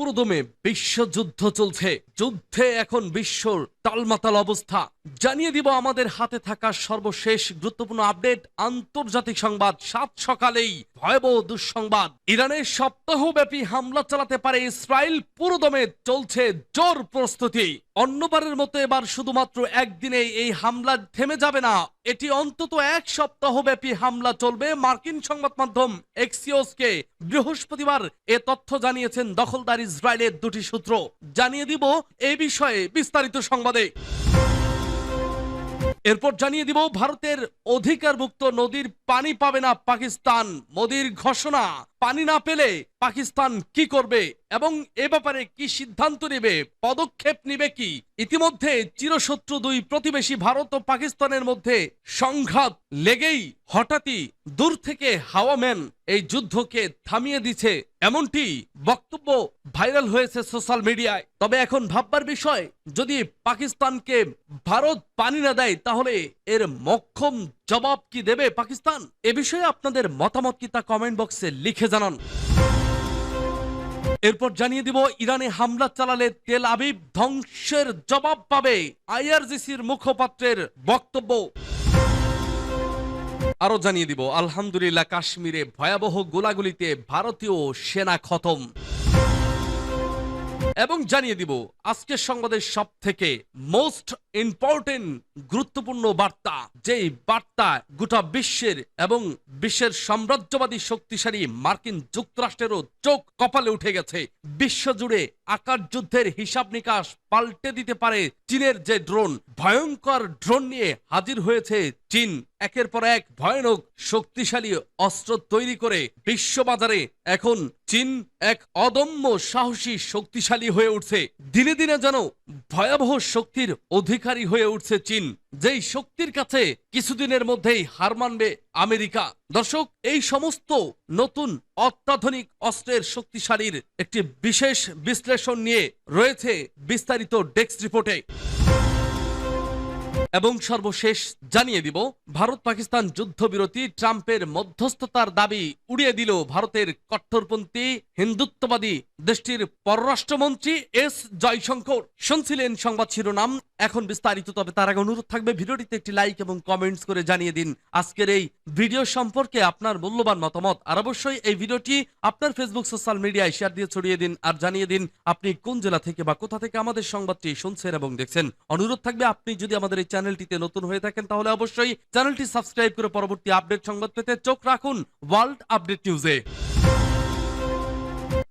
পুরোদমে বিশ্বযুদ্ধ চলছে। যুদ্ধে এখন বিশ্বর টালমাটাল অবস্থা। জানিয়ে দিব আমাদের হাতে থাকা সর্বশেষ গুরুত্বপূর্ণ আপডেট, আন্তর্জাতিক সংবাদ। সাত সকালেই ভয়াবহ দুঃসংবাদ, ইরানের সপ্তাহব্যাপী হামলা চালাতে পারে ইসরায়েল। পুরোদমে চলছে জোর প্রস্তুতি। অন্যবারের মতো এবার শুধুমাত্র একদিনে এই হামলা থেমে যাবে না, এটি অন্তত এক সপ্তাহব্যাপী হামলা চলবে। মার্কিন সংবাদ মাধ্যম এক্সিওসকে বৃহস্পতিবার এ তথ্য জানিয়েছেন দখলদার ইসরায়েলের দুটি সূত্র। জানিয়ে দিব এই বিষয়ে বিস্তারিত সংবাদে। এরপর জানিয়ে দিব ভারতের অধিকারভুক্ত নদীর পানি পাবে না পাকিস্তান। মোদির ঘোষণা, পানি না পেলে পাকিস্তান কি করবে এবং এ ব্যাপারে কি সিদ্ধান্ত নেবে, পদক্ষেপ নেবে কি। ইতিমধ্যে চিরশত্রু দুই প্রতিবেশী ভারত ও পাকিস্তানের মধ্যে সংঘাত লেগেই হঠাৎই দূর থেকে হাওয়াম্যান এই যুদ্ধকে থামিয়ে দিচ্ছে, এমনটি বক্তব্য ভাইরাল হয়েছে সোশ্যাল মিডিয়ায়। তবে এখন ভাববার বিষয়, যদি পাকিস্তানকে ভারত পানি না দেয় তাহলে এর মোক্ষম জবাব কি দেবে পাকিস্তান? এ বিষয়ে আপনাদের মতামত কি তা কমেন্ট বক্সে লিখে জানান। এরপর জানিয়ে দিব ইরানে হামলা চালালে তেল আবিব ধ্বংসের জবাব পাবে, আইআরজিসির মুখপাত্রের বক্তব্য। আরো জানিয়ে দিব আলহামদুলিল্লাহ কাশ্মীরে ভয়াবহ গোলাগুলিতে ভারতীয় সেনা খতম। এবং জানিয়ে দিব আজকের সংবাদের সব থেকে মোস্ট ইম্পর্টেন্ট গুরুত্বপূর্ণ বার্তা, যেই বার্তা গোটা বিশ্বের এবং বিশ্বের সাম্রাজ্যবাদী শক্তিশালী মার্কিন যুক্তরাষ্ট্রেরও চোখ কপালে উঠে গেছে। বিশ্বজুড়ে আকাশ যুদ্ধের হিসাব নিকাশ পাল্টে দিতে পারে চীনের যে ড্রোন। ভয়ঙ্কর ড্রোন নিয়ে হাজির হয়েছে চীন। একের পর এক ভয়ানক শক্তিশালী অস্ত্র তৈরি করে বিশ্ববাজারে এখন চীন এক অদম্য সাহসী শক্তিশালী হয়ে উঠছে। দিনে দিনে যেন ভয়াবহ শক্তির অধিকারী হয়ে উঠছে চীন, যেই শক্তির কাছে কিছুদিনের মধ্যেই হার মানবে আমেরিকা। দর্শক, এই সমস্ত নতুন অত্যাধুনিক অস্ত্রের শক্তিশালীর একটি বিশেষ বিশ্লেষণ নিয়ে রয়েছে বিস্তারিত ডেস্ক রিপোর্টে। এবং সর্বশেষ জানিয়ে দিব ভারত পাকিস্তান যুদ্ধবিরতি, ট্রাম্পের মধ্যস্থতার দাবি উড়িয়ে দিল ভারতের কট্টরপন্থী হিন্দুত্ববাদী দেশটির পররাষ্ট্রমন্ত্রী এস জয়শঙ্কর। শুনছিলেন সংবাদ শিরোনাম, এখন বিস্তারিত। তবে তার আগে অনুরোধ থাকবে ভিডিওটিতে একটি লাইক এবং কমেন্টস করে জানিয়ে দিন আজকের এই ভিডিও সম্পর্কে আপনার মূল্যবান মতামত। আর অবশ্যই এই ভিডিওটি আপনার ফেসবুক সোশ্যাল মিডিয়ায় শেয়ার দিয়ে ছড়িয়ে দিন আর জানিয়ে দিন আপনি কোন জেলা থেকে বা কোথা থেকে আমাদের সংবাদটি শুনছেন এবং দেখছেন। অনুরোধ থাকবে আপনি যদি আমাদের এই চ্যানেলটিতে নতুন হয়ে থাকেন তাহলে অবশ্যই চ্যানেলটি সাবস্ক্রাইব করে পরবর্তী আপডেট সংবাদ পেতে চোখ রাখুন ওয়ার্ল্ড আপডেট নিউজে।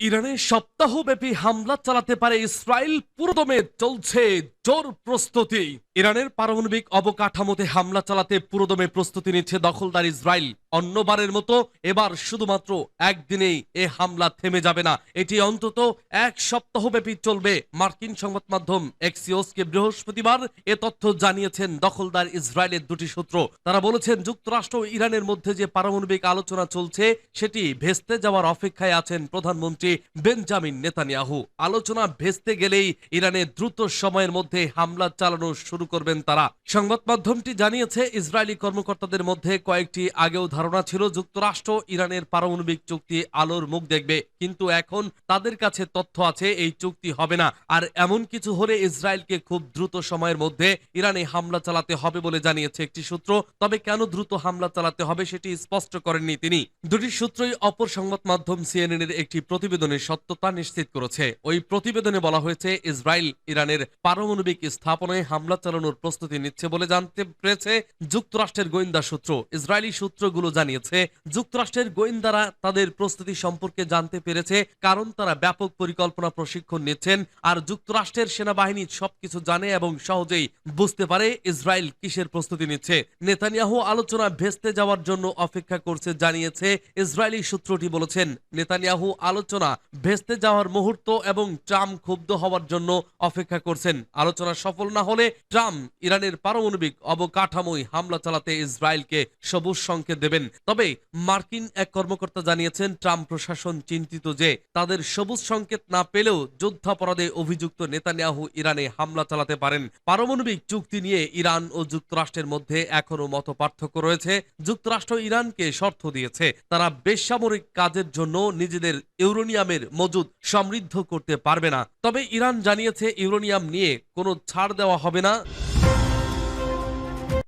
ইরানে সপ্তাহব্যাপী হামলা চালাতে পারে ইসরায়েল, পুরোদমে চলছে জোর প্রস্তুতি। ইরানের পারমাণবিক অবকাঠামোতে হামলা চালাতে পুরোদমে প্রস্তুতি নিচ্ছে দখলদার ইসরায়েল। অন্যবারের মতো এবার শুধুমাত্র একদিনেই এ হামলা থেমে যাবে না, এটি অন্তত এক সপ্তাহব্যাপী চলবে। মার্কিন সংবাদ মাধ্যম এক্সিওসকে বৃহস্পতিবার এ তথ্য জানিয়েছেন দখলদার ইসরায়েলের দুটি সূত্র। তারা বলেছেন যুক্তরাষ্ট্র ও ইরানের মধ্যে যে পারমাণবিক আলোচনা চলছে সেটি ভেস্তে যাওয়ার অপেক্ষায় আছেন প্রধানমন্ত্রী বেঞ্জামিন নেতানিয়াহু। আলোচনা ভেস্তে গেলেই ইরানে দ্রুত সময়ের মধ্যে হামলা চালানো শুরু করবেন তারা। সংবাদ মাধ্যমটি জানিয়েছে ইসরায়েলি কর্মকর্তাদের মধ্যে কয়েকটি আগেও ধারণা ছিল যুক্তরাষ্ট্র ইরানের পারমাণবিক চুক্তি আলোর মুখ দেখবে, কিন্তু এখন তাদের কাছে তথ্য আছে এই চুক্তি হবে না। আর এমন কিছু হলে ইসরায়েলকে খুব দ্রুত সময়ের মধ্যে ইরানে হামলা চালাতে হবে বলে জানিয়েছে একটি সূত্র। তবে কেন দ্রুত হামলা চালাতে হবে সেটি স্পষ্ট করেননি তিনি। দুটি সূত্রই অপর সংবাদ মাধ্যম সিএনএন এর একটি প্রতিবেদনের সত্যতা নিশ্চিত করেছে। ওই প্রতিবেদনে বলা হয়েছে ইসরায়েল ইরানের পারমাণবিক স্থাপনায় হামলা চালানোর প্রস্তুতি নিচ্ছে বলে জানতে পেরেছে যুক্তরাষ্ট্রের গোয়েন্দা সূত্র। ইসরায়েলি সূত্রগুলো জানিয়েছে যুক্তরাষ্ট্রের গোয়েন্দারা তাদের প্রস্তুতি সম্পর্কে জানতে পেরেছে, কারণ তারা ব্যাপক পরিকল্পনা প্রশিক্ষণ নিচ্ছেন আর যুক্তরাষ্ট্রের সেনাবাহিনী সবকিছু জানে এবং সহজেই বুঝতে পারে ইসরায়েল কিসের প্রস্তুতি নিচ্ছে। নেতানিয়াহু আলোচনা ভেস্তে যাওয়ার জন্য অপেক্ষা করছে জানিয়েছে ইসরায়েলি সূত্রটি। বলেছেন নেতানিয়াহু আলোচনা ভেস্তে যাওয়ার মুহূর্ত এবং ট্রাম্প ক্ষুব্ধ হওয়ার জন্য অপেক্ষা করছেন। আলোচনা সফল না হলে ট্রাম্প ইরানের পারমাণবিক অবকাঠামোয় হামলা চালাতে ইসরায়েলকে সবুজ সংকেত দেবেন। তবে মার্কিন এক কর্মকর্তা জানিয়েছেন, ট্রাম্প প্রশাসন চিন্তিত যে তাদের সবুজ সংকেত না পেলেও যুদ্ধাপরাধে অভিযুক্ত নেতানিয়াহু ইরানে হামলা চালাতে পারেন। পারমাণবিক চুক্তি নিয়ে ইরান ও যুক্তরাষ্ট্রের মধ্যে এখনো মতপার্থক্য রয়েছে। যুক্তরাষ্ট্র ইরানকে শর্ত দিয়েছে তারা বেসামরিক কাজের জন্য নিজেদের ইউরেনিয়ামের মজুদ সমৃদ্ধ করতে পারবে না। তবে ইরান জানিয়েছে ইউরেনিয়াম নিয়ে কোনো ছাড় দেওয়া হবে না।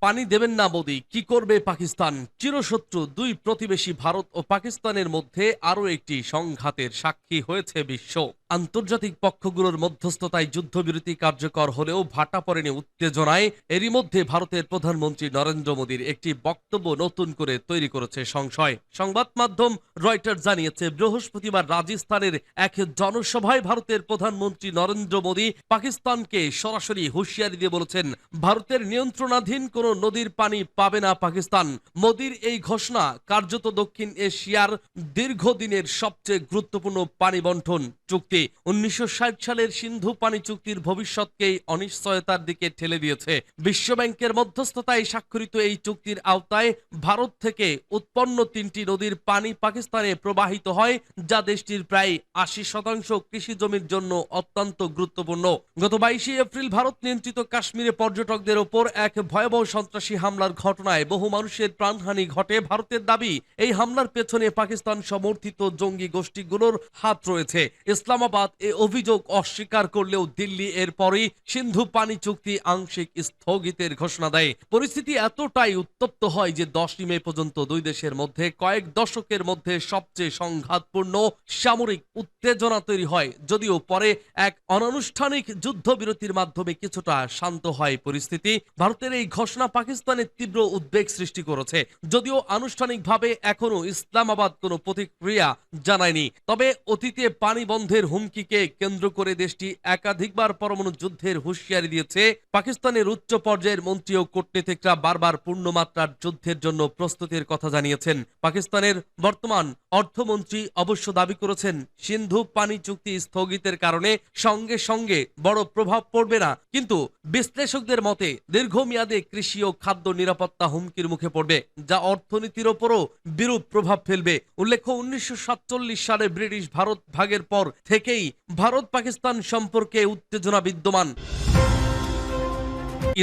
পানি দেবেন না মোদি, কি করবে পাকিস্তান? চিরশত্রু দুই প্রতিবেশী ভারত ও পাকিস্তানের মধ্যে আরও একটি সংঘাতের সাক্ষী হয়েছে বিশ্ব। আন্তর্জাতিক পক্ষগুলোর মধ্যস্থতায় যুদ্ধবিরতি কার্যকর হলেও ভাটা পড়েনি উত্তেজনায়। এরই মধ্যে ভারতের প্রধানমন্ত্রী নরেন্দ্র মোদীর একটি বক্তব্য নতুন করে তৈরি করেছে সংশয়। সংবাদ মাধ্যম রয়টার্স জানিয়েছে, বৃহস্পতিবার রাজস্থানের এক জনসভায় ভারতের প্রধানমন্ত্রী নরেন্দ্র মোদী পাকিস্তানকে সরাসরি হুঁশিয়ারি দিয়ে বলেছেন, ভারতের নিয়ন্ত্রণাধীন কোনো নদীর পানি পাবে না পাকিস্তান। মোদীর এই ঘোষণা কার্যত দক্ষিণ এশিয়ার দীর্ঘদিনের সবচেয়ে গুরুত্বপূর্ণ পানি বন্টন চুক্তি। 1960 সালের সিন্ধু পানি চুক্তির ভবিষ্যৎকেই অনিশ্চয়তার দিকে ঠেলে দিয়েছে। বিশ্বব্যাংকের মধ্যস্থতায় স্বাক্ষরিত এই চুক্তির আওতায় ভারত থেকে উৎপন্ন 3টি নদীর পানি পাকিস্তানে প্রবাহিত হয়, যা দেশটির প্রায় 80% কৃষি জমির জন্য অত্যন্ত গুরুত্বপূর্ণ। গত 22 এপ্রিল ভারত নিয়ন্ত্রিত কাশ্মীরে পর্যটকদের ওপর এক ভয়াবহ সন্ত্রাসী হামলার ঘটনায় বহু মানুষের প্রাণহানি ঘটে। ভারতের দাবি, এই হামলার পেছনে পাকিস্তান সমর্থিত জঙ্গি গোষ্ঠীগুলোর হাত রয়েছে। ইসলামাবাদ এ অভিযোগ অস্বীকার করলেও দিল্লি এরপরই সিন্ধু পানি চুক্তি আংশিক স্থগিতের ঘোষণা দেয়। পরিস্থিতি এতটাই উত্তপ্ত হয় যে 10 মে পর্যন্ত দুই দেশের মধ্যে কয়েক দশকের মধ্যে সবচেয়ে সংঘাতপূর্ণ সামরিক উত্তেজনা তৈরি হয়। যদিও পরে এক অনানুষ্ঠানিক যুদ্ধবিরতির মাধ্যমে কিছুটা শান্ত হয় পরিস্থিতি। ভারতের এই ঘোষণা পাকিস্তানের তীব্র উদ্বেগ সৃষ্টি করেছে। যদিও আনুষ্ঠানিকভাবে এখনো ইসলামাবাদ কোনো প্রতিক্রিয়া জানায়নি। তবে অতীতে পানি বন্ধের হুমকিকে কেন্দ্র করে দেশটি একাধিকবার পরমাণু যুদ্ধের হুঁশিয়ারি দিয়েছে। পাকিস্তানের উচ্চ পর্যায়ের মন্ত্রী ও কূটনীতিকরা বারবার পূর্ণমাত্রার যুদ্ধের জন্য প্রস্তুতির কথা জানিয়েছেন। পাকিস্তানের বর্তমান অর্থমন্ত্রী অবশ্য দাবি করেছেন, সিন্ধু পানি চুক্তি স্থগিতের কারণে সঙ্গে সঙ্গে বড় প্রভাব পড়বে না, কিন্তু বিশ্লেষকদের মতে দীর্ঘমেয়াদে কৃষি ও খাদ্য নিরাপত্তা হুমকির মুখে পড়বে, যা অর্থনীতির ওপরও বিরূপ প্রভাব ফেলবে। উল্লেখ্য, 1947 সালে ব্রিটিশ ভারত ভাগের পর থেকেই ভারত পাকিস্তান সম্পর্কে উত্তেজনা বিদ্যমান।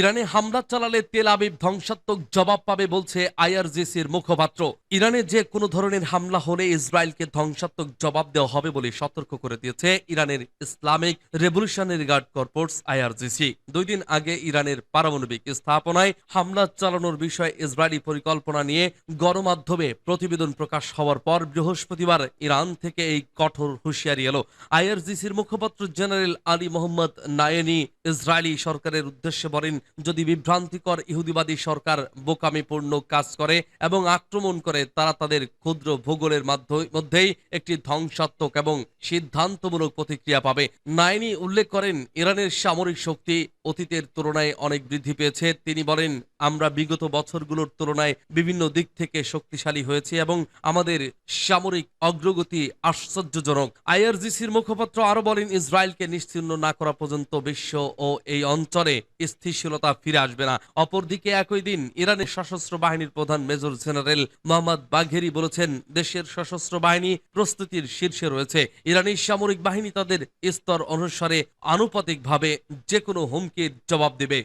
ইরানে হামলা চালালে তেল আবিব ধ্বংসাত্মক জবাব পাবে বলছে আইআরজিসির মুখপাত্র। ইরানে যে কোনো ধরনের হামলা হলে ইসরায়েলকে ধ্বংসাত্মক জবাব দেওয়া হবে বলে সতর্ক করে দিয়েছে ইরানের Islamic Revolutionary Guard Corps IRGC. 2 দিন আগে ইরানের পারমাণবিক স্থাপনায় হামলা চালানোর বিষয়ে ইসরায়েলি পরিকল্পনা নিয়ে গণমাধ্যমে প্রতিবেদন প্রকাশ হওয়ার পর বৃহস্পতিবার ইরান থেকে এই কঠোর হুঁশিয়ারি এলো। আইআরজিসির মুখপাত্র জেনারেল আলী মোহাম্মদ নায়েনি ইসরায়েলি সরকারের উদ্দেশ্যে বলেন, যদি বিভ্রান্তিকর ইহুদিবাদী সরকার বোকামিপূর্ণ কাজ করে এবং আক্রমণ করে, তারা তাদের ক্ষুদ্র ভূগোলের মধ্যেই একটি ধ্বংসাত্মক এবং সিদ্ধান্তমূলক প্রতিক্রিয়া পাবে। নায়েনি উল্লেখ করেন, ইরানের সামরিক শক্তি অতীতের তুলনায় অনেক বৃদ্ধি পেয়েছে। তিনি বলেন, আমরা বিগত বছরগুলোর তুলনায় বিভিন্ন দিক থেকে শক্তিশালী হয়েছি এবং আমাদের সামরিক অগ্রগতি আশ্চর্যজনক। আইআরজিসির মুখপাত্র আরো বলেন, ইসরায়েলকে নিশ্চিহ্ন না করা পর্যন্ত বিশ্ব ও এই অঞ্চলে স্থিতিশীলতা ফিরে আসবে না। অপরদিকে একই দিন ইরানের সশস্ত্র বাহিনীর প্রধান মেজর জেনারেল মোহাম্মদ বাঘেরি বলেছেন, দেশের সশস্ত্র বাহিনী প্রস্তুতির শীর্ষে রয়েছে। ইরানি সামরিক বাহিনী তাদের স্তর অনুসারে আনুপাতিকভাবে যে কোনো হুমকির জবাব দেবে।